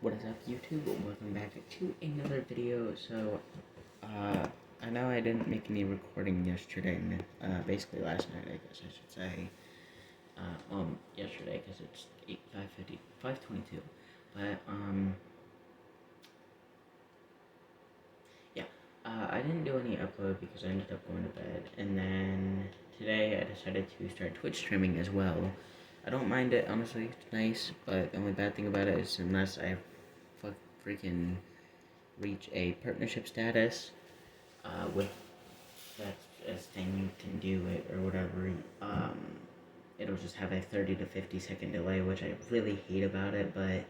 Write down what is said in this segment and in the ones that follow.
What is up, YouTube? Welcome back to another video. So, I know I didn't make any recording yesterday, basically last night, I guess I should say, yesterday, because it's 5:22, but, yeah, I didn't do any upload because I ended up going to bed, and then today I decided to start Twitch streaming as well. I don't mind it, honestly, it's nice, but the only bad thing about it is unless I freaking reach a partnership status with that as thing you can do it or whatever, it'll just have a 30 to 50 second delay, which I really hate about it, but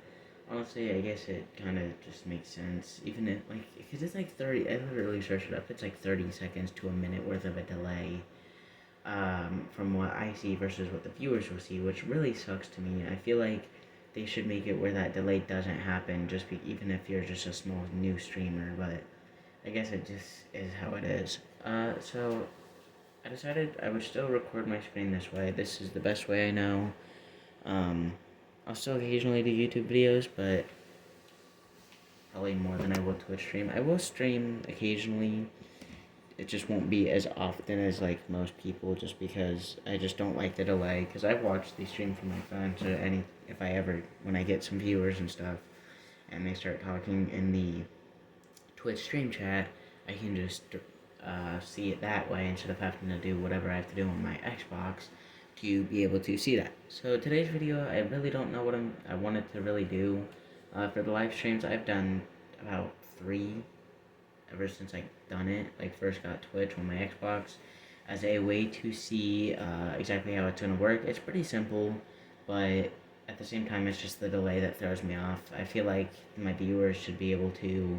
honestly, I guess it kind of just makes sense, even if, like, because it's like 30, I literally searched it up, it's like 30 seconds to a minute worth of a delay, from what I see versus what the viewers will see, which really sucks to me. I feel like they should make it where that delay doesn't happen, even if you're just a small new streamer, but I guess it just is how it is. So I decided I would still record my screen this way. This is the best way I know. I'll still occasionally do YouTube videos, but probably more than I will Twitch stream. I will stream occasionally. It just won't be as often as like most people, just because I just don't like the delay, because I've watched the stream from my phone, so when I get some viewers and stuff and they start talking in the Twitch stream chat, I can just see it that way instead of having to do whatever I have to do on my Xbox to be able to see that. So today's video, I really don't know what I wanted to really do. For the live streams, I've done about 3 ever since I done it, like first got Twitch on my Xbox, as a way to see exactly how it's going to work. It's pretty simple, but at the same time, it's just the delay that throws me off. I feel like my viewers should be able to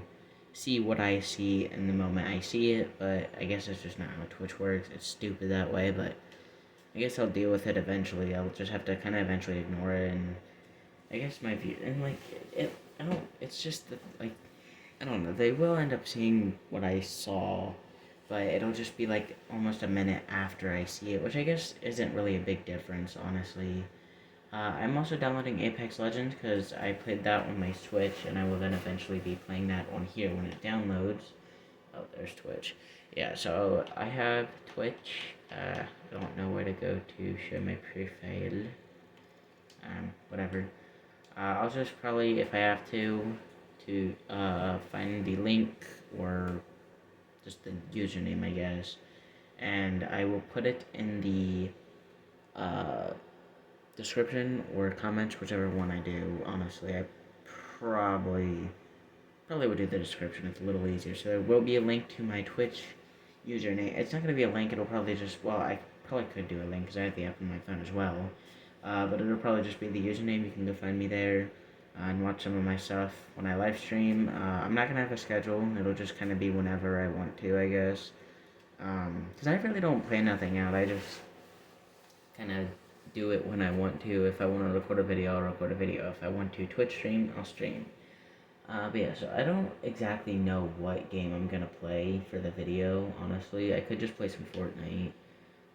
see what I see in the moment I see it, but I guess it's just not how Twitch works. It's stupid that way, but I guess I'll deal with it eventually. I'll just have to kind of eventually ignore it, and I guess my view, and like, it's just that, like, I don't know, they will end up seeing what I saw, but it'll just be like almost a minute after I see it, which I guess isn't really a big difference, honestly. I'm also downloading Apex Legends because I played that on my Switch, and I will then eventually be playing that on here when it downloads. Oh, there's Twitch. Yeah, so I have Twitch. I don't know where to go to show my profile. Whatever. I'll just probably, if I have to find the link or just the username, I guess, and I will put it in the description or comments, whichever one I do. Honestly, I probably would do the description. It's a little easier. So there will be a link to my Twitch username. It's not going to be a link. It'll probably just, well, I probably could do a link because I have the app on my phone as well. But it'll probably just be the username. You can go find me there and watch some of my stuff when I live stream. I'm not going to have a schedule. It'll just kind of be whenever I want to, I guess. Because I really don't plan nothing out. I just kind of do it when I want to. If I want to record a video, I'll record a video. If I want to Twitch stream, I'll stream. But yeah, so I don't exactly know what game I'm going to play for the video, honestly. I could just play some Fortnite,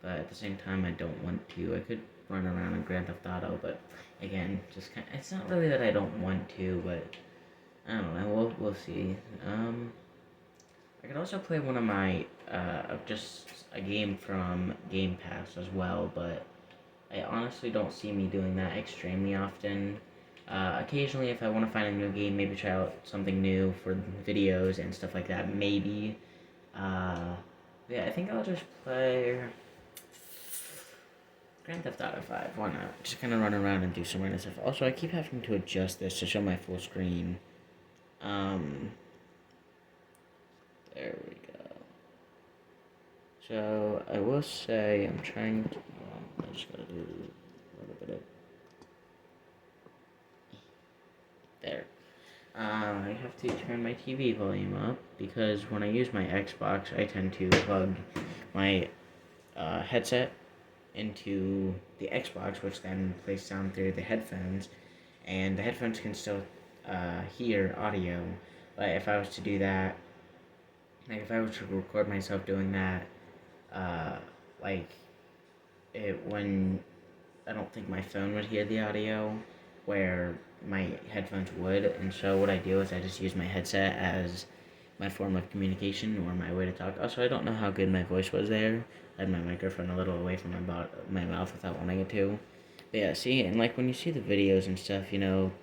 but at the same time, I don't want to. I could run around in Grand Theft Auto, but again, just kind of, it's not really that I don't want to, but I don't know, we'll see. I could also play one of my, just a game from Game Pass as well, but I honestly don't see me doing that extremely often. Occasionally, if I want to find a new game, maybe try out something new for videos and stuff like that, maybe. Yeah, I think I'll just play Grand Theft Auto 5, why not? Just kind of run around and do some random stuff. Also, I keep having to adjust this to show my full screen. There we go. So, I will say, I'm trying to, I just gotta do a little bit of, there. I have to turn my TV volume up, because when I use my Xbox, I tend to plug my headset into the Xbox, which then plays sound through the headphones, and the headphones can still hear audio. But if I was to do that, like if I was to record myself doing that, when I don't think my phone would hear the audio, where my headphones would. And so what I do is I just use my headset as my form of communication or my way to talk. Also, I don't know how good my voice was there. I had my microphone a little away from my mouth without wanting it to. But yeah, see, and like when you see the videos and stuff,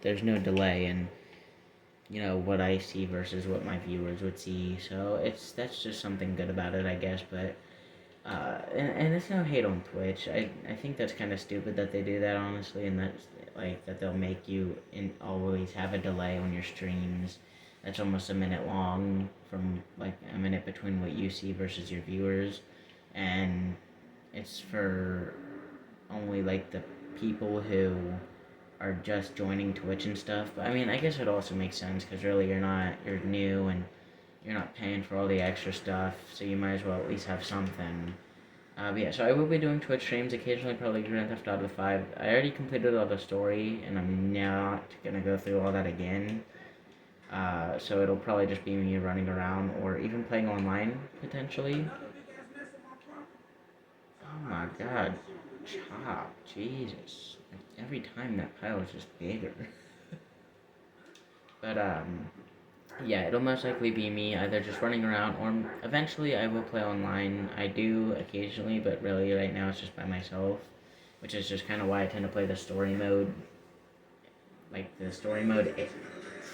there's no delay in, what I see versus what my viewers would see. So that's just something good about it, I guess. But and it's no hate on Twitch. I think that's kind of stupid that they do that, honestly, and that's like that they'll make you always have a delay on your streams. That's almost a minute long, from like a minute between what you see versus your viewers, and it's for only like the people who are just joining Twitch and stuff. But I mean, I guess it also makes sense because really you're new and you're not paying for all the extra stuff, so you might as well at least have something. But yeah, so I will be doing Twitch streams occasionally, probably Grand Theft Auto 5. I already completed all the story, and I'm not gonna go through all that again. So it'll probably just be me running around, or even playing online, potentially. Oh my god, Chop, Jesus. Like, every time that pile is just bigger. But, yeah, it'll most likely be me either just running around or eventually I will play online. I do occasionally, but really right now it's just by myself, which is just kind of why I tend to play the story mode, like the story mode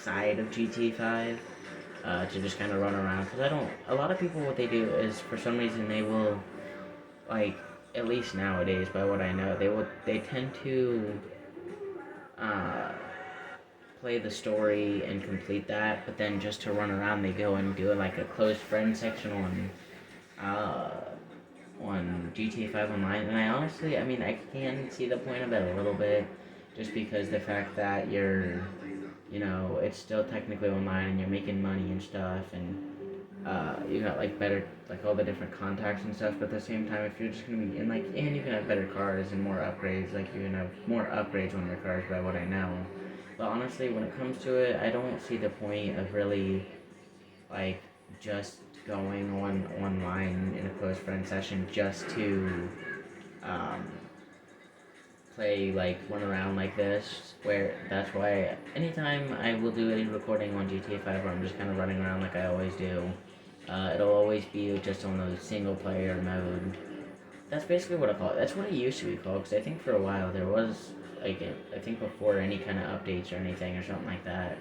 side of GTA 5, to just kind of run around. Because a lot of people, what they do is for some reason they will, like, at least nowadays, by what I know, they tend to, uh, play the story and complete that, but then just to run around, they go and do like a closed friend section on GTA 5 Online. And I mean, I can see the point of it a little bit, just because the fact that it's still technically online and you're making money and stuff, and you got like better, like all the different contacts and stuff. But at the same time, if you're just gonna be and you can have better cars and more upgrades, like you can have more upgrades on your cars, by what I know. But honestly, when it comes to it, I don't see the point of really, like, just going online in a close friend session just to um, play, like, run around like this. Where that's why anytime I will do a recording on GTA 5 where I'm just kind of running around like I always do, it'll always be just on the single player mode. That's basically what I call it. That's what it used to be called, because I think for a while there was, like, I think before any kind of updates or anything or something like that,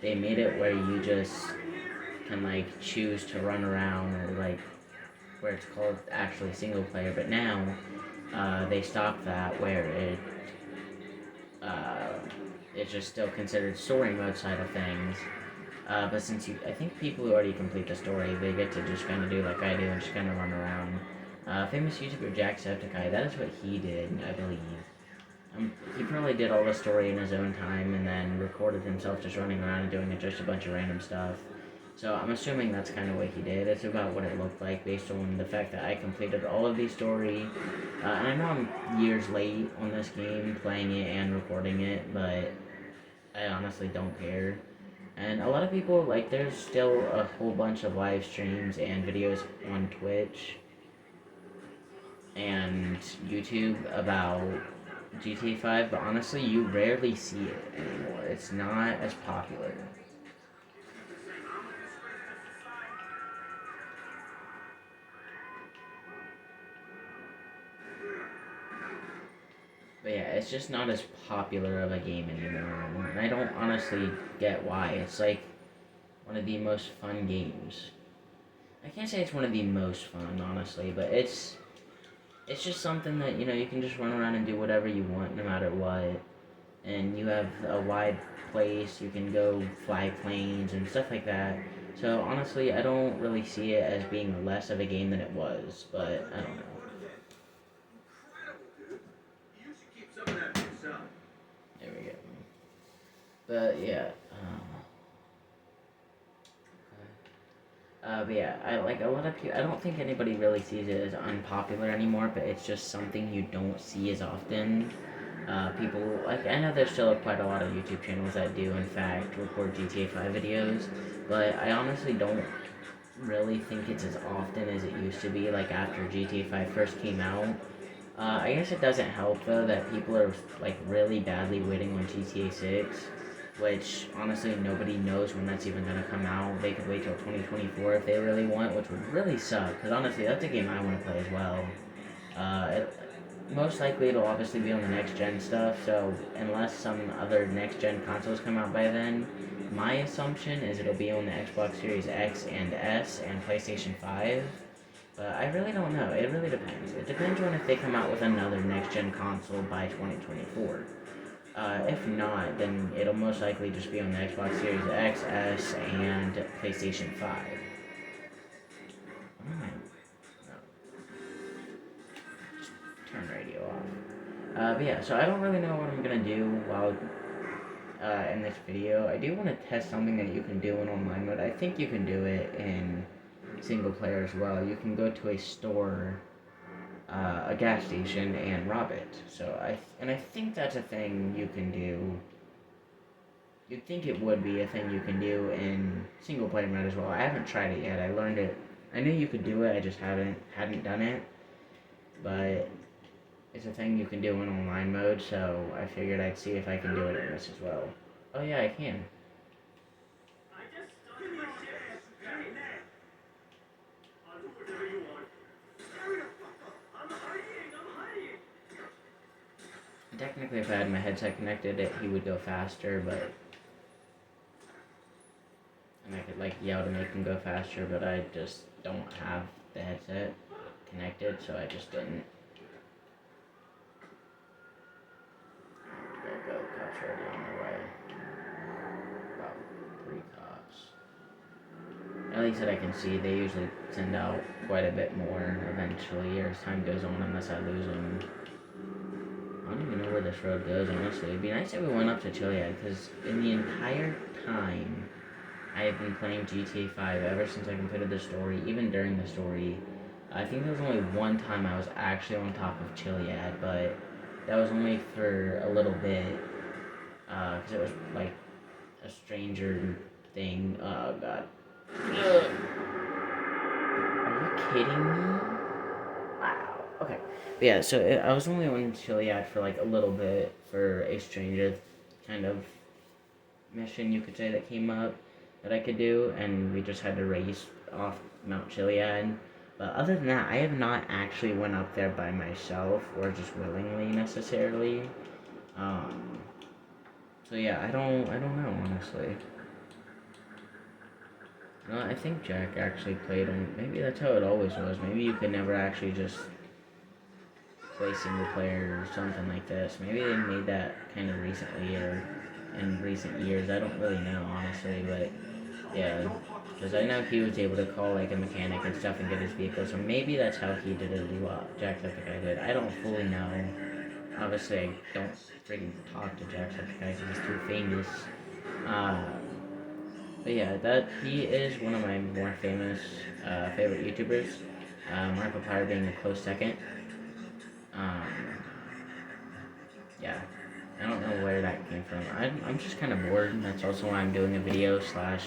they made it where you just can, like, choose to run around, or, like, where it's called actually single player. But now, they stopped that, where uh, it's just still considered story mode side of things. But since I think people who already complete the story, they get to just kind of do like I do and just kind of run around. Famous YouTuber Jacksepticeye, that is what he did, I believe. He probably did all the story in his own time and then recorded himself just running around and doing just a bunch of random stuff. So I'm assuming that's kind of what he did. It's about what it looked like based on the fact that I completed all of the story. And I know I'm years late on this game, playing it and recording it, but I honestly don't care. And a lot of people, like, there's still a whole bunch of live streams and videos on Twitch and YouTube about GTA 5, but honestly, you rarely see it anymore. It's not as popular. But yeah, it's just not as popular of a game anymore. And I don't honestly get why. It's like one of the most fun games. I can't say it's one of the most fun, honestly, but it's just something that, you can just run around and do whatever you want no matter what. And you have a wide place, you can go fly planes and stuff like that. So honestly, I don't really see it as being less of a game than it was, but I don't know. There we go. But yeah, but yeah, I like a lot of people. I don't think anybody really sees it as unpopular anymore, but it's just something you don't see as often. People, like, I know there's still quite a lot of YouTube channels that do in fact record GTA 5 videos, but I honestly don't really think it's as often as it used to be, like after GTA 5 first came out. I guess it doesn't help though that people are like really badly waiting on GTA 6, which honestly nobody knows when that's even gonna come out. They could wait till 2024 if they really want, which would really suck. Cause honestly, that's a game I want to play as well. Most likely it'll obviously be on the next gen stuff. So unless some other next gen consoles come out by then, my assumption is it'll be on the Xbox Series X and S and PlayStation 5. But I really don't know. It really depends. It depends on if they come out with another next gen console by 2024. If not, then it'll most likely just be on the Xbox Series X, S, and PlayStation 5. Alright. No. Just turn radio off. But yeah, so I don't really know what I'm gonna do while in this video. I do want to test something that you can do in online mode. I think you can do it in single player as well. You can go to a store, a gas station, and rob it. So I think that's a thing you can do. You'd think it would be a thing you can do in single player mode as well. I haven't tried it yet. I learned it. I knew you could do it. I just hadn't done it. But it's a thing you can do in online mode. So I figured I'd see if I can do it in this as well. Oh yeah, I can. Technically, if I had my headset connected, he would go faster, but... And I could, like, yell to make him go faster, but I just don't have the headset connected, so I just didn't. There go, cops already on their way. About 3 cops. At least that I can see, they usually send out quite a bit more eventually, or as time goes on, unless I lose them. I don't even know where this road goes, honestly. It'd be nice if we went up to Chiliad, because in the entire time I have been playing GTA 5, ever since I completed the story, even during the story, I think there was only one time I was actually on top of Chiliad, but that was only for a little bit, because it was, like, a stranger thing. Oh, God. Ugh. Are you kidding me? Wow. Okay. But yeah, so I was only on Chiliad for like a little bit for a stranger kind of mission, you could say, that came up that I could do, and we just had to race off Mount Chiliad. But other than that, I have not actually went up there by myself or just willingly necessarily. So yeah, I don't know, honestly. No, I think Jack actually played on. Maybe that's how it always was. Maybe you could never actually just play single player or something like this. Maybe they made that kind of recently or in recent years. I don't really know, honestly, but yeah, because I know he was able to call like a mechanic and stuff and get his vehicle, so maybe that's how he did it as well. Jacksepticeye did. I don't fully know. Obviously, I don't freaking talk to Jacksepticeye because he's too famous. But yeah, that he is one of my more famous favorite YouTubers. Markiplier being a close second. Um, yeah, I don't know where that came from. I'm just kind of bored, and that's also why I'm doing a video slash,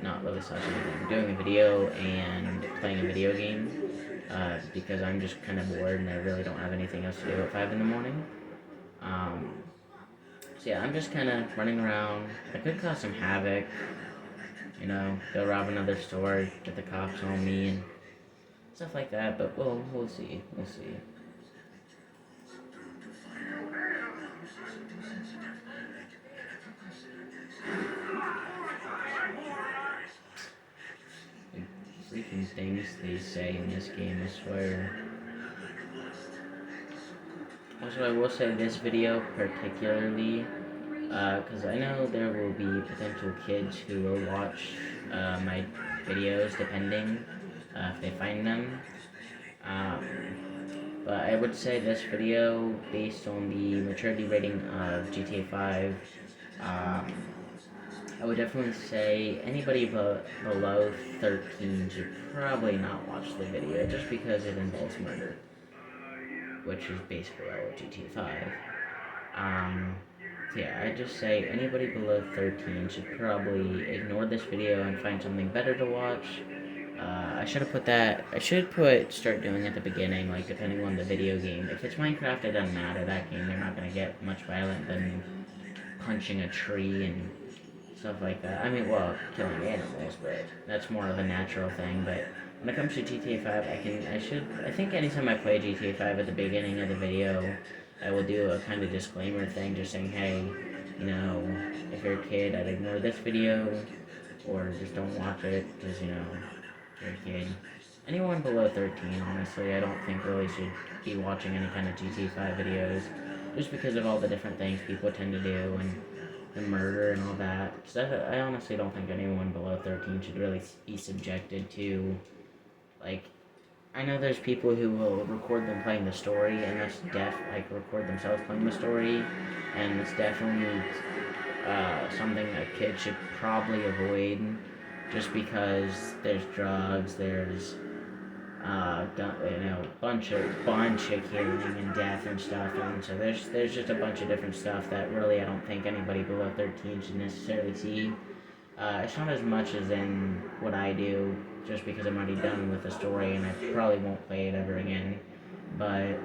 not really slash anything. I'm doing a video and playing a video game, because I'm just kind of bored and I really don't have anything else to do at 5 in the morning. So yeah, I'm just kind of running around. I could cause some havoc, you know, go rob another store, get the cops on me, and stuff like that, but we'll see. We'll see. Freaking things they say in this game, I swear. Also, I will say this video particularly, because I know there will be potential kids who will watch my videos, depending if they find them. But I would say this video, based on the maturity rating of GTA 5, I would definitely say anybody below 13 should probably not watch the video, just because it involves murder, which is basically all of GTA 5. So yeah, I'd just say anybody below 13 should probably ignore this video and find something better to watch. I should have put start doing at the beginning, like depending on the video game. If it's Minecraft, it doesn't matter. That game, they're not gonna get much violent than punching a tree and stuff like that. I mean, well, killing animals, but that's more of a natural thing. But when it comes to GTA 5, I think anytime I play GTA 5 at the beginning of the video, I will do a kind of disclaimer thing, just saying, hey, you know, if you're a kid, I'd ignore this video, or just don't watch it, because, you know, you're a kid. Anyone below 13, honestly, I don't think really should be watching any kind of GTA 5 videos, just because of all the different things people tend to do, and the murder and all that. Because I honestly don't think anyone below 13 should really be subjected to, like, I know there's people who will record them playing the story, and record themselves playing the story, and it's definitely something that kids should probably avoid, just because there's drugs, there's bunch of killing and death and stuff, and so there's just a bunch of different stuff that really I don't think anybody below 13 should necessarily see. It's not as much as in what I do, just because I'm already done with the story and I probably won't play it ever again. But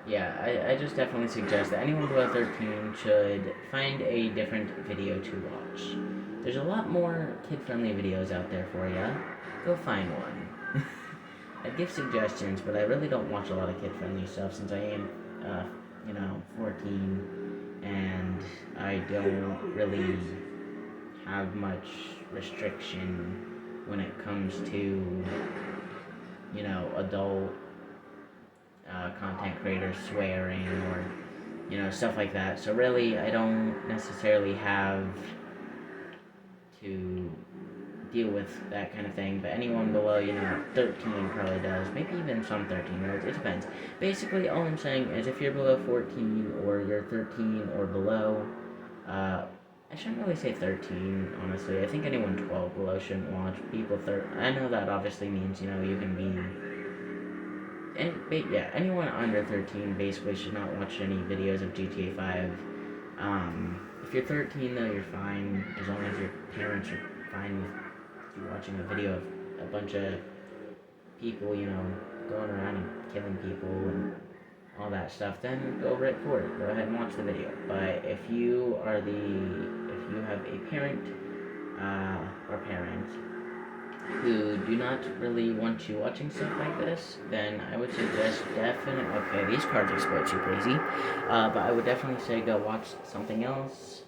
yeah, I just definitely suggest that anyone below 13 should find a different video to watch. There's a lot more kid-friendly videos out there for you. Go find one. I give suggestions, but I really don't watch a lot of kid-friendly stuff since I am, 14, and I don't really have much restriction when it comes to, adult content creators swearing or, stuff like that. So really, I don't necessarily have to deal with that kind of thing, but anyone below, 13 probably does. Maybe even some 13-year-olds. It depends. Basically, all I'm saying is if you're below 14 or you're 13 or below, I shouldn't really say 13, honestly. I think anyone 12 below shouldn't watch. People I know that obviously means, you can be... anyone under 13 basically should not watch any videos of GTA 5. If you're 13, though, you're fine, as long as your parents are fine with you watching a video of a bunch of people, going around and killing people and all that stuff, then go right for it. Go ahead and watch the video. But if you have a parent or parents who do not really want you watching stuff like this, then I would suggest okay, these cards explode too crazy, but I would definitely say go watch something else.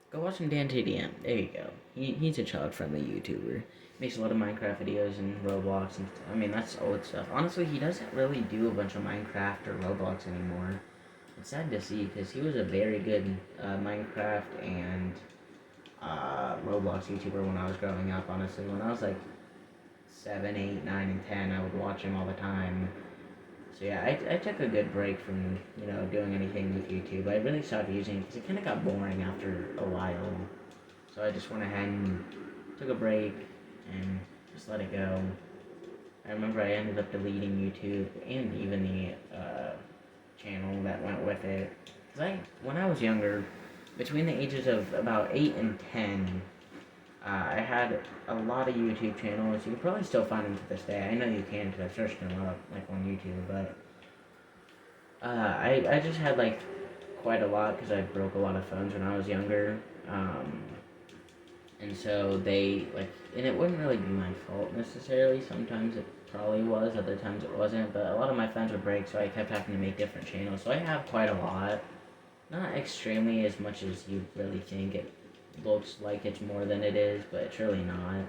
Go watch some Dan TDM. There you go. He's a child-friendly YouTuber. Makes a lot of Minecraft videos and Roblox and I mean, that's old stuff. Honestly, he doesn't really do a bunch of Minecraft or Roblox anymore. It's sad to see because he was a very good Minecraft and Roblox YouTuber when I was growing up, honestly. When I was like 7, 8, 9, and 10, I would watch him all the time. So yeah, I took a good break from, doing anything with YouTube. I really stopped using it because it kind of got boring after a while. So I just went ahead and took a break and just let it go. I remember I ended up deleting YouTube and even the channel that went with it. Because when I was younger, between the ages of about 8 and 10, I had a lot of YouTube channels. You can probably still find them to this day. I know you can because I've searched them up on YouTube, but I just had quite a lot because I broke a lot of phones when I was younger. And so and it wouldn't really be my fault necessarily. Sometimes it probably was, other times it wasn't, but a lot of my phones would break, so I kept having to make different channels. So I have quite a lot. Not extremely as much as you really think. It looks like it's more than it is, but it's really not.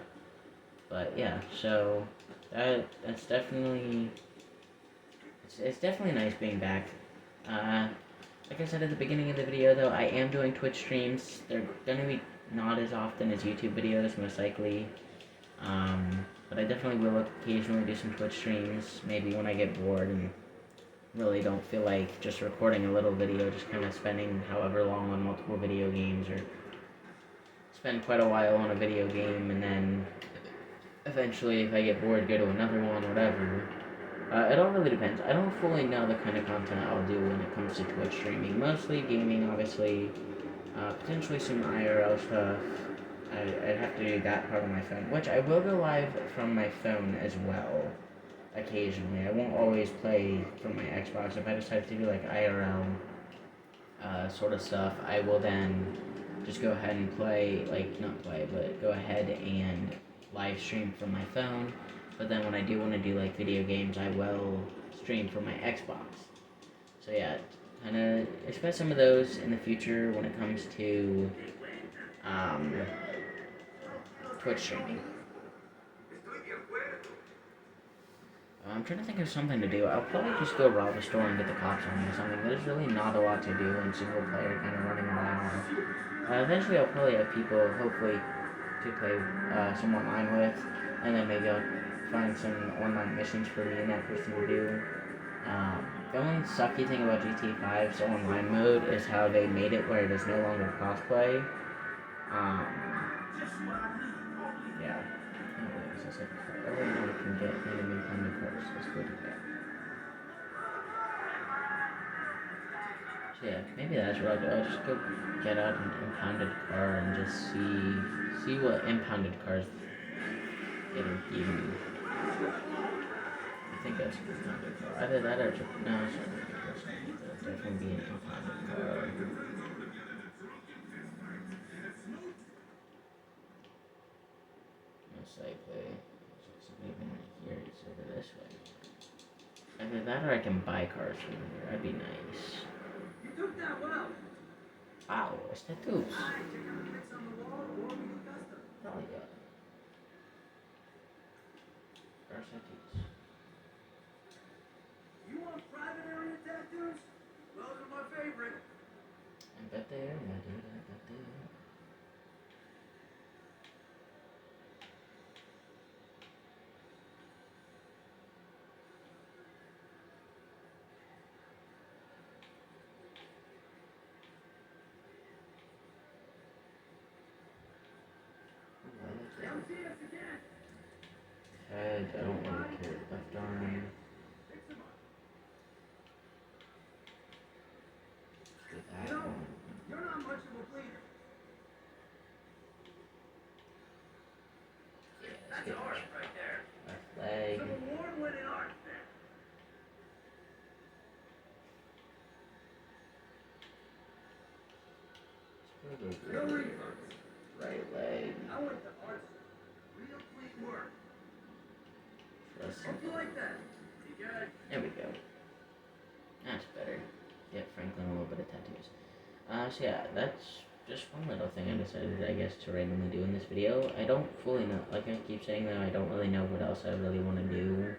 But yeah, so that's definitely... It's definitely nice being back. Like I said at the beginning of the video, though, I am doing Twitch streams. They're gonna be not as often as YouTube videos, most likely. But I definitely will occasionally do some Twitch streams, maybe when I get bored and really don't feel like just recording a little video, just kind of spending however long on multiple video games, or spend quite a while on a video game, and then eventually, if I get bored, go to another one, whatever. It all really depends. I don't fully know the kind of content I'll do when it comes to Twitch streaming. Mostly gaming, obviously. Potentially some IRL stuff. I'd have to do that part on my phone, which I will go live from my phone as well, occasionally. I won't always play from my Xbox. If I decide to do like IRL sort of stuff, I will then just go ahead and play, like, not play, but go ahead and live stream from my phone. But then when I do want to do like video games, I will stream from my Xbox. So yeah, kind of expect some of those in the future when it comes to Twitch streaming. I'm trying to think of something to do. I'll probably just go rob a store and get the cops on me or something. There's really not a lot to do in single player, kind of running around. Eventually, I'll probably have people, hopefully, to play some online with, and then maybe I'll find some online missions for me and that person to do. The only sucky thing about GTA 5's online mode is how they made it where it is no longer crossplay. Yeah. Anyways, I said, everyone can get random impounded cars. Let's go do that. So yeah, maybe that's what I'll do. I'll just go get out an impounded car and just see what impounded cars it'll give me. I think that's an impounded car. Either that or just, no, it's not going to be personal. It'll definitely be an impounded car. Most likely. It's even here, it's over this way. Either that or I can buy cars from here. That'd be nice. You took that well. Wow, it's tattoos. Oh yeah. Car tattoos. You want private area tattoos? Those are my favorite. I bet they are, my dude. I bet they are. Head, I don't really care. Left arm. That one. You're not much of a bleeder. Yeah, that's art right there. Left leg. Some award-winning art there. Right leg. I went to art school. Real clean work. Hope you like that. There we go. That's better. Get Franklin a little bit of tattoos. So yeah, that's just one little thing I decided, I guess, to randomly do in this video. I don't fully know, like I keep saying though, I don't really know what else I really want to do.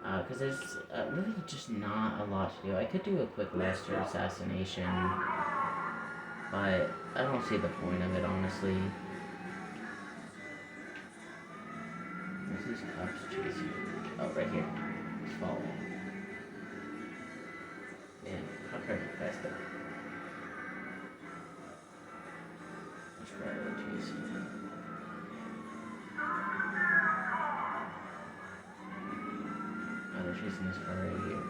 Because there's really just not a lot to do. I could do a quick Lester assassination, but I don't see the point of it, honestly. Where's these cops chasing me? Oh, right here. It's following. Man, how far fast though? That's right, they're chasing me. Oh, they're chasing this car right here.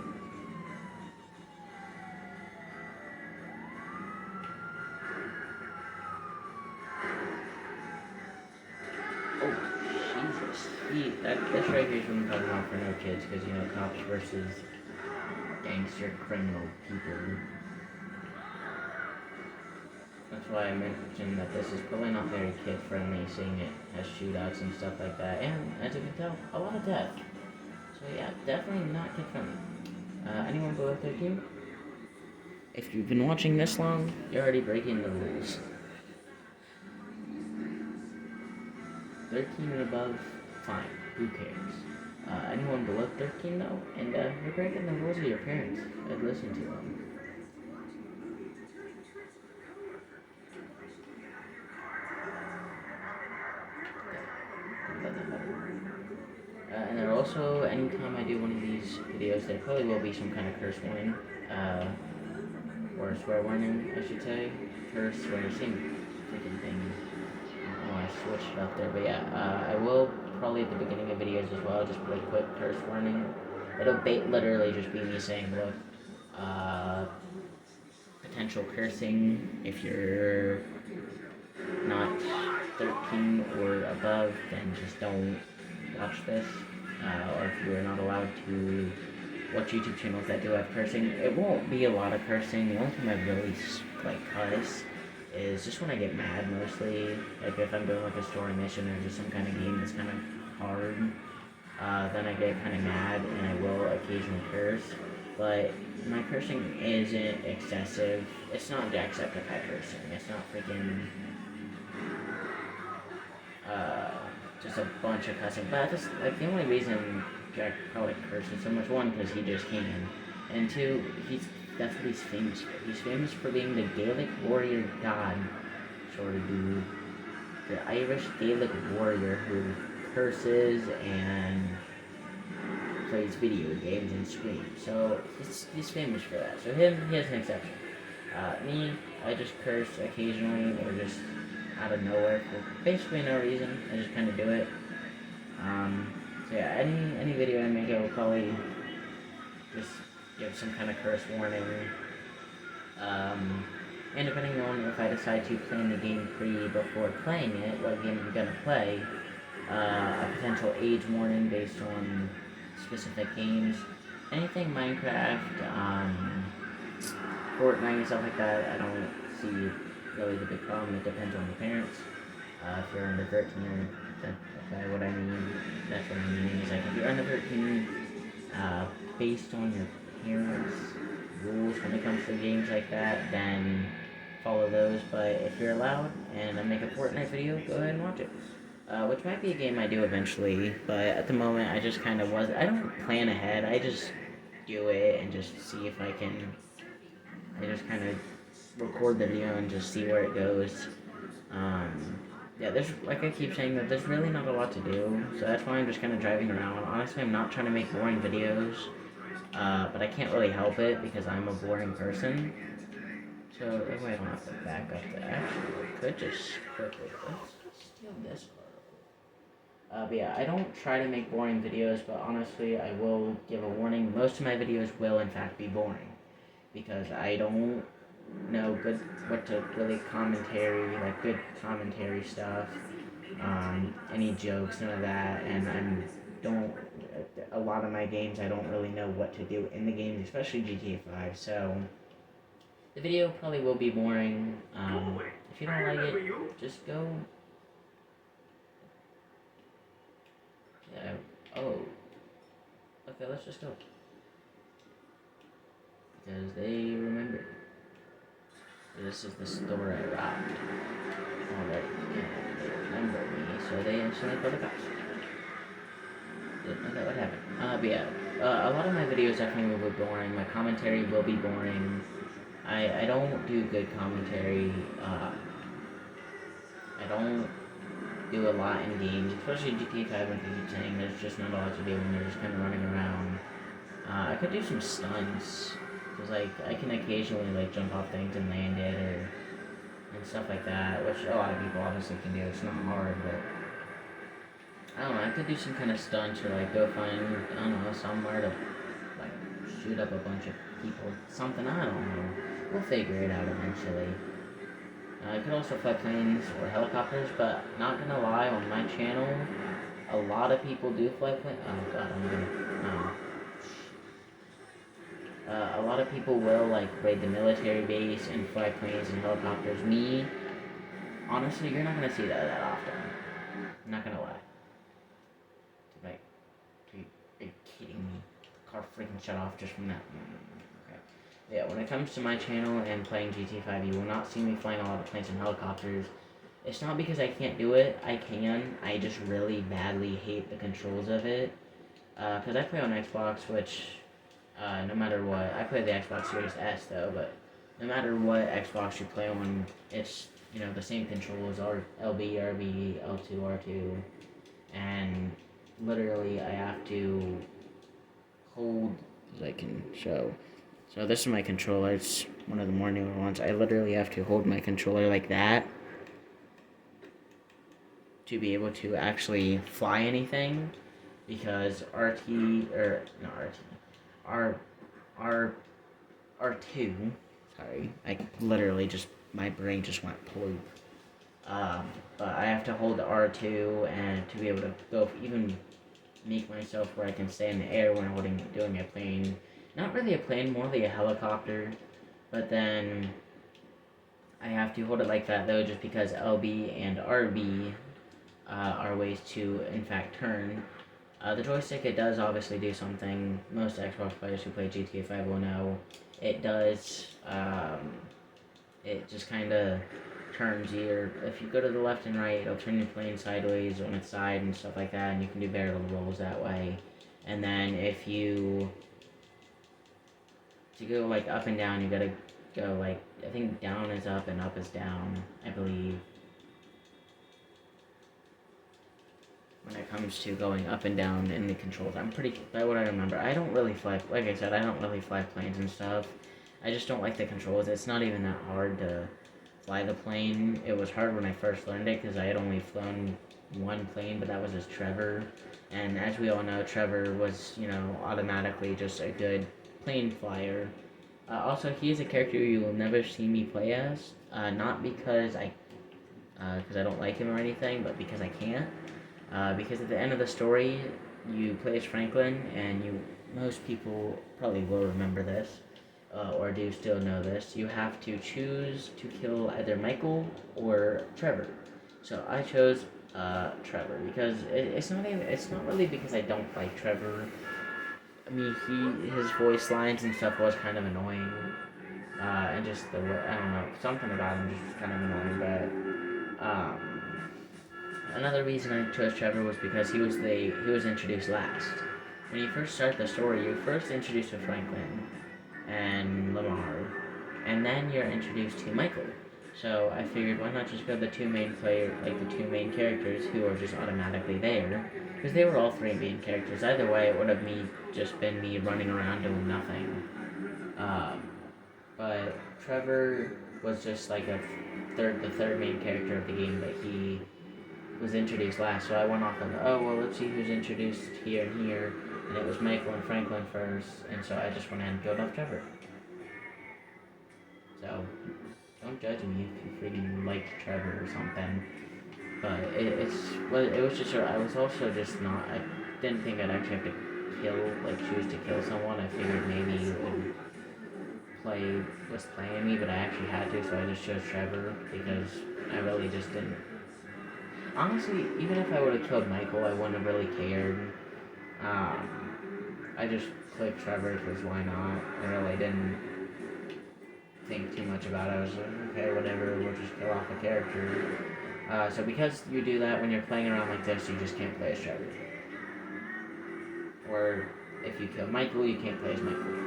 This right here is what I'm talking about for no kids, because, you know, cops versus gangster criminal people. That's why I mentioned that this is probably not very kid-friendly, seeing it has shootouts and stuff like that, and, as you can tell, a lot of death. So yeah, definitely not kid-friendly. Anyone below 13? If you've been watching this long, you're already breaking the rules. 13 and above, fine. Who cares? Anyone below 13 though, and you're breaking the rules of your parents. I'd listen to them. And there also, anytime I do one of these videos, there probably will be some kind of curse warning, or swear warning, I should say. Curse, swear, same freaking thing. I switched it up there, but yeah, I will probably at the beginning of videos as well, just put a quick curse warning. It'll literally just be me saying, look, potential cursing if you're not 13 or above, then just don't watch this. Or if you're not allowed to watch YouTube channels that do have cursing, it won't be a lot of cursing. The only time I really cuss is just when I get mad mostly. Like if I'm doing like a story mission or just some kind of game that's kind of hard, then I get kind of mad and I will occasionally curse. But my cursing isn't excessive. It's not Jacksepticeye cursing. It's not freaking just a bunch of cussing. But just like the only reason Jack probably curses so much, one, because he just can, and two, that's what he's famous for. He's famous for being the Gaelic warrior god sort of dude, the Irish Gaelic warrior who curses and plays video games and screams. So he's famous for that. So he has an exception. Me, I just curse occasionally or just out of nowhere for basically no reason. I just kind of do it. So yeah, any video I make, I will probably just give some kind of curse warning. And depending on if I decide to plan the game before playing it, what game I'm gonna play, a potential age warning based on specific games, anything Minecraft, Fortnite and stuff like that, I don't see really the big problem. It depends on your parents. If you're under 13, that's what I mean. That's what I'm meaning is like if you're under 13, based on your parents' rules when it comes to games like that, then follow those. But if you're allowed and I make a Fortnite video, go ahead and watch it. Which might be a game I do eventually, but at the moment I just kind of I don't plan ahead, I just do it and just see if I just kind of record the video and just see where it goes. Yeah, there's, like I keep saying, that there's really not a lot to do, so that's why I'm just kind of driving around. Honestly, I'm not trying to make boring videos, but I can't really help it because I'm a boring person. So that way I don't have to back up the actually, I could just quickly, let's steal this part. But yeah, I don't try to make boring videos, but honestly, I will give a warning. Most of my videos will, in fact, be boring because I don't know what to really commentary, like good commentary stuff, any jokes, none of that, and a lot of my games I don't really know what to do in the games, especially GTA 5, so the video probably will be boring. If you don't like it, just go. Yeah. Oh. Okay, let's just go. Because they remember. This is the store I robbed. Alright, they remember me, so they instantly put the cops. Didn't know that would happen. But yeah, a lot of my videos definitely will be boring. My commentary will be boring. I don't do good commentary. I don't do a lot in games, especially GTA 5 and keep saying there's just not a lot to do when you're just kind of running around. I could do some stunts. Because, like, I can occasionally, like, jump off things and land it, and stuff like that, which a lot of people obviously can do. It's not hard, but, I don't know, I could do some kind of stunts, or, like, go find, I don't know, somewhere to, like, shoot up a bunch of people, something, I don't know. We'll figure it out eventually. I could also fly planes or helicopters, but, not gonna lie, on my channel, a lot of people do fly planes. Oh, God, a lot of people will, like, raid the military base and fly planes and helicopters. Me, honestly, you're not gonna see that often. I'm not gonna lie. Like, are you kidding me? The car freaking shut off just from that. Okay. Yeah, when it comes to my channel and playing GTA 5, you will not see me flying a lot of planes and helicopters. It's not because I can't do it. I can. I just really badly hate the controls of it. Because I play on Xbox, which... no matter what, I play the Xbox Series S though, but no matter what Xbox you play on, it's, you know, the same controls, LB, RB, L2, R2, and literally I have to hold, as I can show. So this is my controller, it's one of the more newer ones. I literally have to hold my controller like that to be able to actually fly anything, because R2, sorry, I literally just, my brain just went ploop. But I have to hold the R2 and to be able to go even make myself where I can stay in the air when doing a plane. Not really a plane, more like a helicopter. But then I have to hold it like that though, just because LB and RB are ways to in fact turn. The joystick, it does obviously do something. Most Xbox players who play GTA 5 will know it does. It just kind of turns your. If you go to the left and right, it'll turn your plane sideways on its side and stuff like that, and you can do barrel rolls that way. And then if you to go like up and down, you gotta go like I think down is up and up is down, I believe. When it comes to going up and down in the controls, I'm pretty by what I remember. I don't really fly. Like I said, I don't really fly planes and stuff. I just don't like the controls. It's not even that hard to fly the plane. It was hard when I first learned it because I had only flown one plane, but that was as Trevor. And as we all know, Trevor was, automatically just a good plane flyer. Also, he is a character you will never see me play as. Not because I don't like him or anything, but because I can't. Because at the end of the story, you play as Franklin, and most people probably will remember this, or do still know this. You have to choose to kill either Michael or Trevor. So I chose Trevor because it's not really because I don't like Trevor. I mean, his voice lines and stuff was kind of annoying, and just the way, I don't know, something about him just was kind of annoying. But another reason I chose Trevor was because he was introduced last. When you first start the story, you're first introduced to Franklin and Lamar, and then you're introduced to Michael. So I figured, why not just go the two main characters who are just automatically there, because they were all three main characters. Either way, it would have just been me running around doing nothing. But Trevor was just like the third main character of the game, but he was introduced last. So I went off of, let's see who's introduced here and here, and it was Michael and Franklin first, and so I just went ahead and killed off Trevor. So don't judge me if you freaking liked Trevor or something. But it was just I was also just not. I didn't think I'd actually have to choose to kill someone. I figured maybe it would was playing me, but I actually had to, so I just chose Trevor because I really just didn't. Honestly, even if I would have killed Michael, I wouldn't have really cared. I just clicked Trevor because why not? I really didn't think too much about it. I was like, okay, whatever, we'll just kill off a character. So because you do that when you're playing around like this, you just can't play as Trevor. Or if you kill Michael, you can't play as Michael.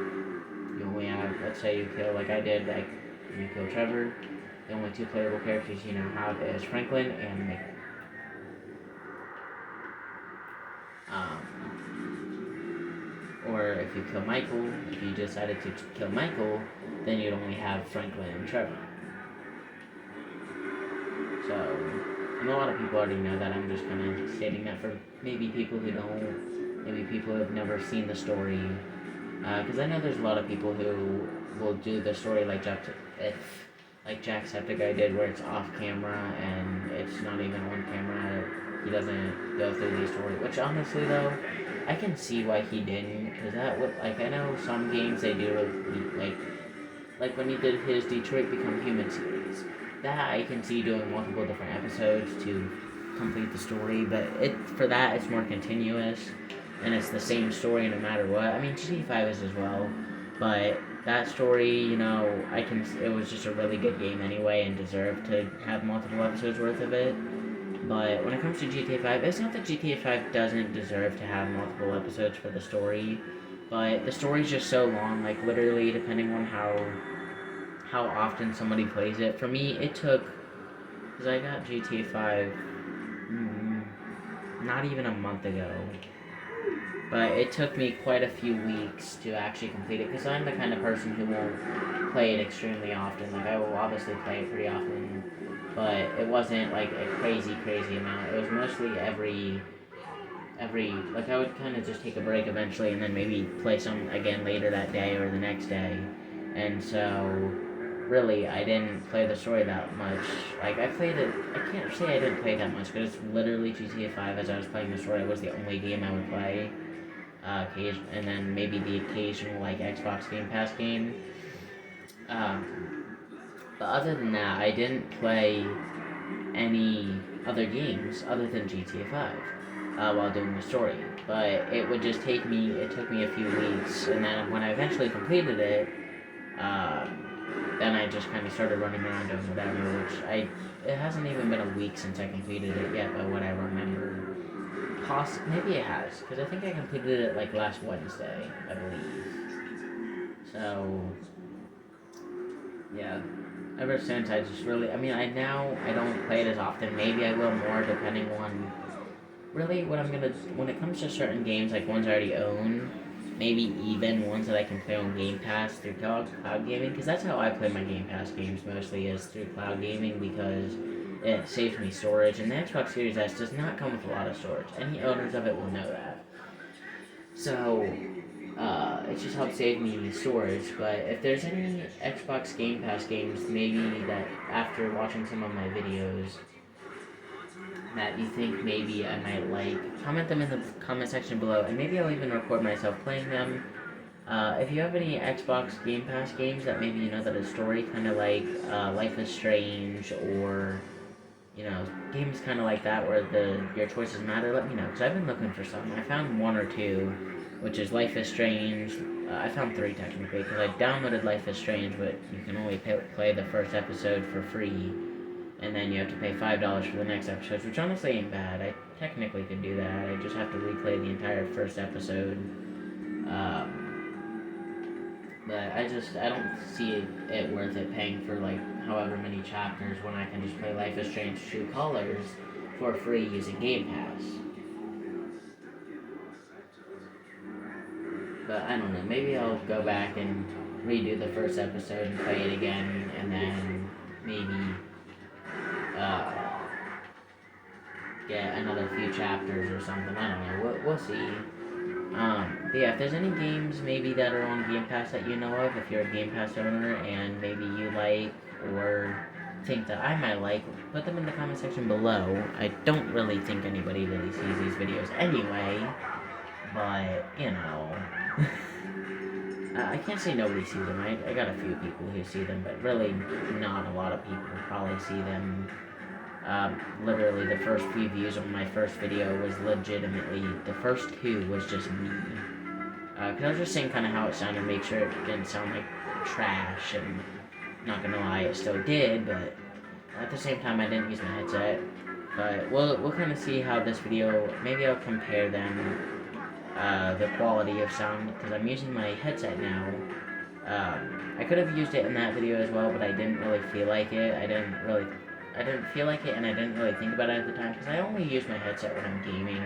You only have, let's say you kill, like I did, like when you kill Trevor, the only two playable characters you now have is Franklin and Michael. Or if you kill Michael, if you decided to kill Michael, then you'd only have Franklin and Trevor. So, I know a lot of people already know that. I'm just kind of stating that for maybe people who don't, maybe people who have never seen the story. Because I know there's a lot of people who will do the story like Jacksepticeye did, where it's off camera and it's not even on camera. He doesn't go through the story, which honestly though, I can see why he didn't, because that would, I know some games they do like when he did his Detroit Become Human series. That I can see doing multiple different episodes to complete the story, but for that it's more continuous, and it's the same story no matter what. I mean, GTA 5 is as well, but that story, it was just a really good game anyway and deserved to have multiple episodes worth of it. But when it comes to GTA 5, it's not that GTA 5 doesn't deserve to have multiple episodes for the story, but the story's just so long, like literally depending on how often somebody plays it. For me, it took, because I got GTA 5 not even a month ago, but it took me quite a few weeks to actually complete it, because I'm the kind of person who won't play it extremely often. Like, I will obviously play it pretty often, but it wasn't like a crazy amount. It was mostly every like I would kind of just take a break eventually and then maybe play some again later that day or the next day. And so really, I didn't play the story that much. Like, I played it, I can't say I didn't play it that much, because it's literally GTA 5 as I was playing the story was the only game I would play. And then maybe the occasional, like, Xbox Game Pass game. But other than that, I didn't play any other games other than GTA 5 while doing the story. But it took me a few weeks, and then when I eventually completed it, then I just kind of started running around doing whatever, it hasn't even been a week since I completed it yet, by what I remember. Maybe it has, because I think I completed it like last Wednesday, I believe. So, yeah. Ever since I just really, I mean, I don't play it as often. Maybe I will more depending on really what I'm gonna, when it comes to certain games, like ones I already own, maybe even ones that I can play on Game Pass through cloud gaming, because that's how I play my Game Pass games mostly, is through cloud gaming, because it saves me storage, and the Xbox Series S does not come with a lot of storage. Any owners of it will know that. So, it just helps save me storage, but if there's any Xbox Game Pass games, maybe that after watching some of my videos, that you think maybe I might like, comment them in the comment section below, and maybe I'll even record myself playing them. If you have any Xbox Game Pass games that maybe you know that a story, kind of like Life is Strange, or games kind of like that where your choices matter, let me know, because I've been looking for some. I found one or two, which is Life is Strange. I found three technically, because I downloaded Life is Strange, but you can only play the first episode for free, and then you have to pay $5 for the next episodes, which honestly ain't bad. I technically could do that. I just have to replay the entire first episode. But I don't see it worth it paying for like however many chapters when I can just play Life is Strange True Colors for free using Game Pass. But I don't know, maybe I'll go back and redo the first episode and play it again, and then maybe get another few chapters or something. I don't know. We'll see. But yeah, if there's any games maybe that are on Game Pass that you know of, if you're a Game Pass owner and maybe you like or think that I might like, put them in the comment section below. I don't really think anybody really sees these videos anyway, but I can't say nobody sees them. I got a few people who see them, but really not a lot of people probably see them. Literally, the first few views on my first video was legitimately, the first two was just me. Because I was just saying kind of how it sounded, make sure it didn't sound like trash, and not gonna lie, it still did, but at the same time, I didn't use my headset. But we'll kind of see how this video, maybe I'll compare them, the quality of sound, because I'm using my headset now. I could have used it in that video as well, but I didn't really feel like it. I didn't feel like it, and I didn't really think about it at the time, because I only use my headset when I'm gaming.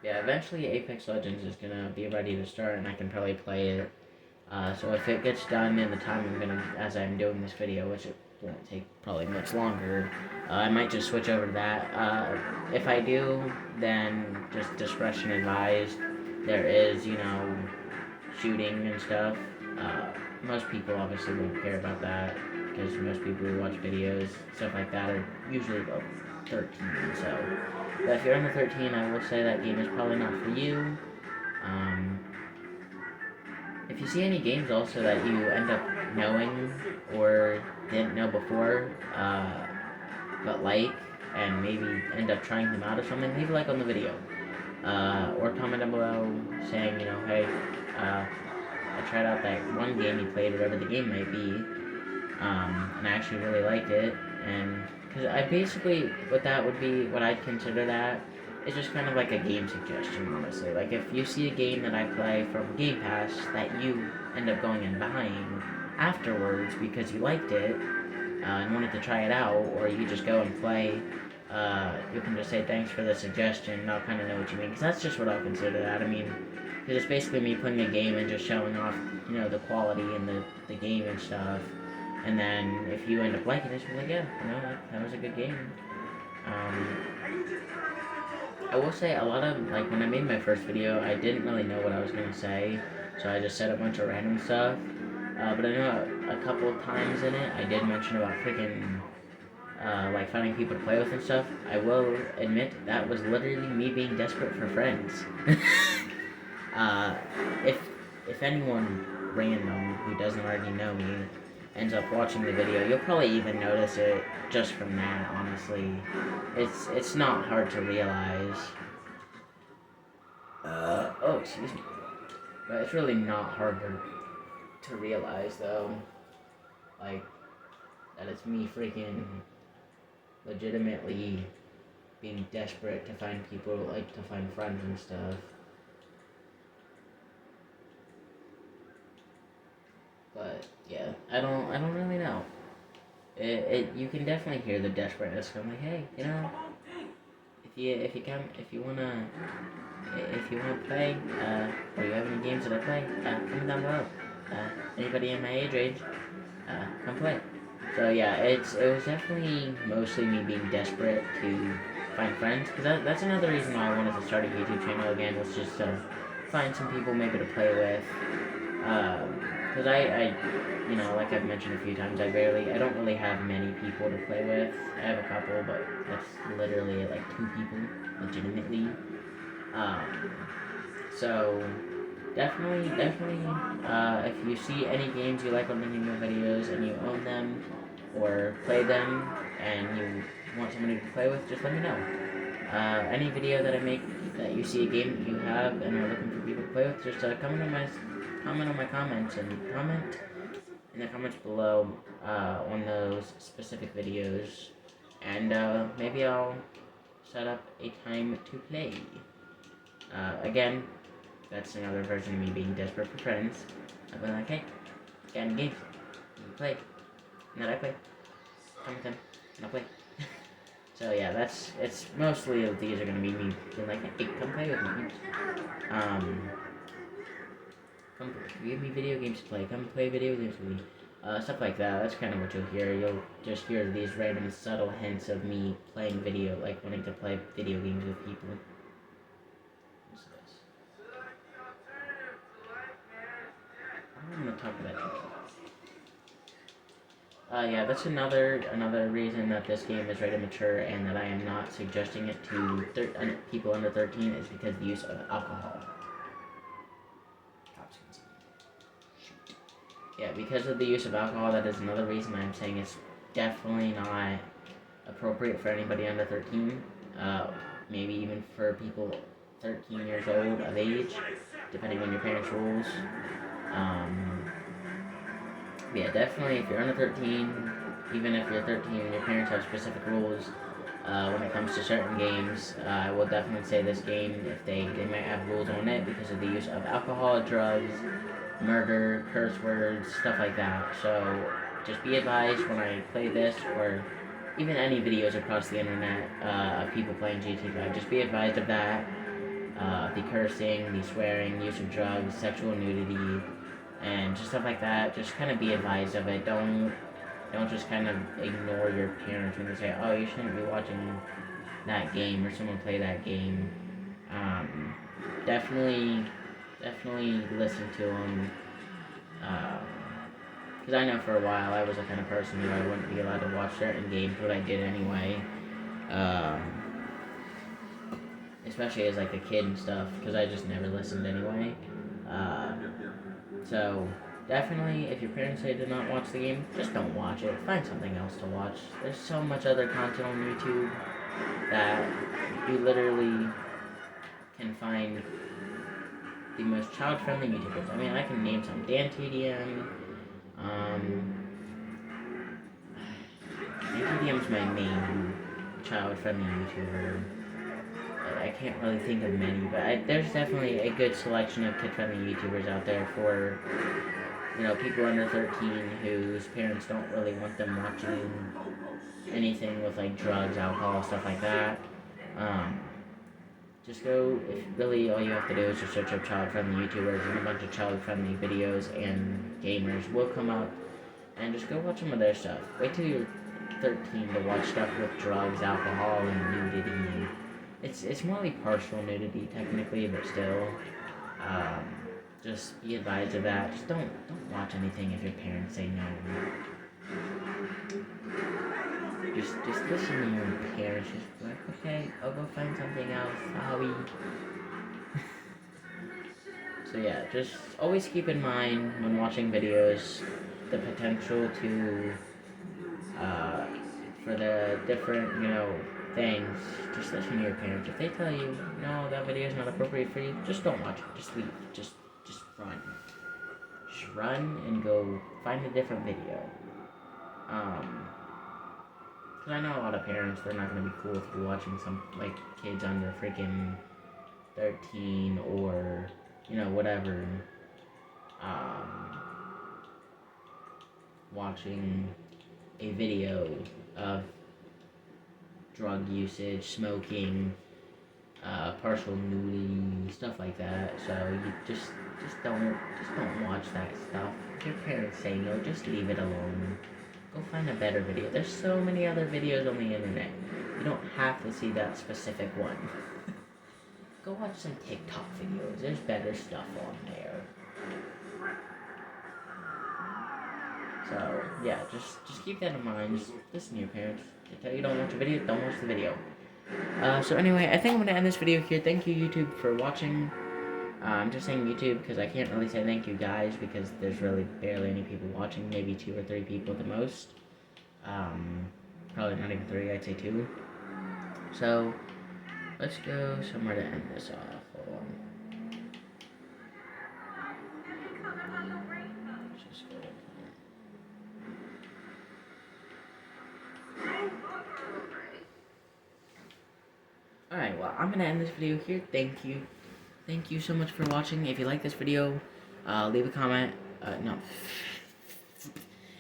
Yeah, eventually Apex Legends is gonna be ready to start, and I can probably play it. So if it gets done in the time as I'm doing this video, which it won't take probably much longer, I might just switch over to that. If I do, then just discretion advised. There is, shooting and stuff. Most people obviously won't care about that, because most people who watch videos, stuff like that, are usually above 13, so. But if you're under 13, I will say that game is probably not for you. If you see any games also that you end up knowing or didn't know before, but like, and maybe end up trying them out or something, leave a like on the video. Or comment down below saying, hey, I tried out that one game you played, whatever the game might be, and I actually really liked it, and, because I basically, what I'd consider that, is just kind of like a game suggestion, honestly. Like, if you see a game that I play from Game Pass that you end up going and buying afterwards because you liked it, and wanted to try it out, or you just go and play, you can just say thanks for the suggestion, and I'll kind of know what you mean, because that's just what I'll consider that. I mean, because it's basically me playing a game and just showing off, the quality and the game and stuff, and then if you end up liking it, you're like, yeah, that was a good game. I will say a lot of, like, when I made my first video, I didn't really know what I was going to say, so I just said a bunch of random stuff. But I know a couple of times in it I did mention about freaking like finding people to play with and stuff. I will admit that was literally me being desperate for friends. uh, if if anyone random who doesn't already know me ends up watching the video, you'll probably even notice it just from that. Honestly, it's not hard to realize. Oh, excuse me. But it's really not hard to realize though, like that it's me freaking legitimately being desperate to find people, like to find friends and stuff. But yeah, I don't really know. You can definitely hear the desperateness. I'm like, hey, if you wanna play, or you have any games that I play, comment down below. Anybody in my age range, come play. So yeah, it was definitely mostly me being desperate to find friends, because that's another reason why I wanted to start a YouTube channel again, was just to find some people maybe to play with. Because like I've mentioned a few times, I don't really have many people to play with. I have a couple, but that's literally like 2 people, legitimately. So definitely, if you see any games you like on any of my videos and you own them or play them and you want somebody to play with, just let me know. Any video that I make that you see a game that you have and are looking for people to play with, just comment on my comments and comment in the comments below on those specific videos, and maybe I'll set up a time to play. Again, that's another version of me being desperate for friends. I'll be like, hey, got any games? You play? And then I play. Come with them, and I'll play. So yeah, it's mostly of these are gonna be me being like, hey, come play with me. Come give me video games to play. Come play video games with me. Stuff like that. That's kind of what you'll hear. You'll just hear these random subtle hints of me playing video, like wanting to play video games with people. What's this? I'm gonna talk about that. Yeah, that's another reason that this game is rated mature and that I am not suggesting it to people under 13 is because of the use of alcohol. Yeah, because of the use of alcohol, that is another reason I'm saying it's definitely not appropriate for anybody under 13. Maybe even for people 13 years old of age, depending on your parents' rules. Yeah, definitely if you're under 13, even if you're 13 and your parents have specific rules when it comes to certain games, I will definitely say this game, if they might have rules on it because of the use of alcohol, drugs, murder, curse words, stuff like that. So just be advised when I play this, or even any videos across the internet of people playing GT5, just be advised of that. The cursing, the swearing, use of drugs, sexual nudity, and just stuff like that. Just kind of be advised of it. Don't just kind of ignore your parents when they say, oh, you shouldn't be watching that game or someone play that game. Definitely listen to them. Because I know for a while I was the kind of person who I wouldn't be allowed to watch certain games, but I did anyway. Especially as like a kid and stuff, because I just never listened anyway. So definitely, if your parents say to not watch the game, just don't watch it. Find something else to watch. There's so much other content on YouTube that you literally can find the most child-friendly YouTubers. I mean, I can name some. Dan TDM. Dan TDM's my main child-friendly YouTuber. I can't really think of many, but there's definitely a good selection of kid-friendly YouTubers out there for, people under 13 whose parents don't really want them watching anything with, like, drugs, alcohol, stuff like that. Just go, if really all you have to do is just search up child-friendly YouTubers, and a bunch of child-friendly videos and gamers will come up, and just go watch some of their stuff. Wait till you're 13 to watch stuff with drugs, alcohol, and nudity. It's more like partial nudity, technically, but still. just be advised of that. Just don't watch anything if your parents say no. Just listen to your parents. Just be like, okay, I'll go find something else. Sorry. So yeah, just always keep in mind when watching videos the potential to for the different, things. Just listen to your parents. If they tell you, no, that video is not appropriate for you, just don't watch it. Just leave. Just run. Just run and go find a different video. Cause I know a lot of parents, they're not gonna be cool with you watching some, like, kids under freaking 13 or, whatever, um, watching a video of drug usage, smoking, partial nudity, stuff like that. So you just don't watch that stuff. If your parents say no, just leave it alone. Go find a better video. There's so many other videos on the internet. You don't have to see that specific one. Go watch some TikTok videos. There's better stuff on there. So yeah, just keep that in mind. Just listen to your parents. They tell you don't watch a video, don't watch the video. So anyway, I think I'm gonna end this video here. Thank you, YouTube, for watching. I'm just saying YouTube because I can't really say thank you, guys, because there's really barely any people watching. Maybe 2 or 3 people at the most. Probably not even 3. I'd say 2. So let's go somewhere to end this off. Hold on. Let's just go. Alright, well, I'm gonna end this video here. Thank you. Thank you so much for watching. If you like this video, leave a comment. No.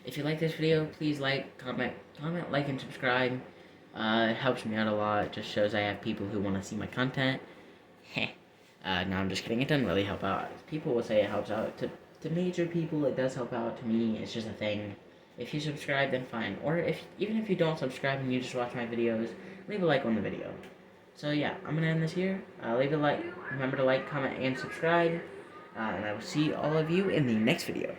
If you like this video, please comment, like, and subscribe. It helps me out a lot. It just shows I have people who want to see my content. No, I'm just kidding. It doesn't really help out. People will say it helps out. To major people, it does help out. To me, it's just a thing. If you subscribe, then fine. Or even if you don't subscribe and you just watch my videos, leave a like on the video. So yeah, I'm gonna end this here. Leave a like. Remember to like, comment, and subscribe. And I will see all of you in the next video.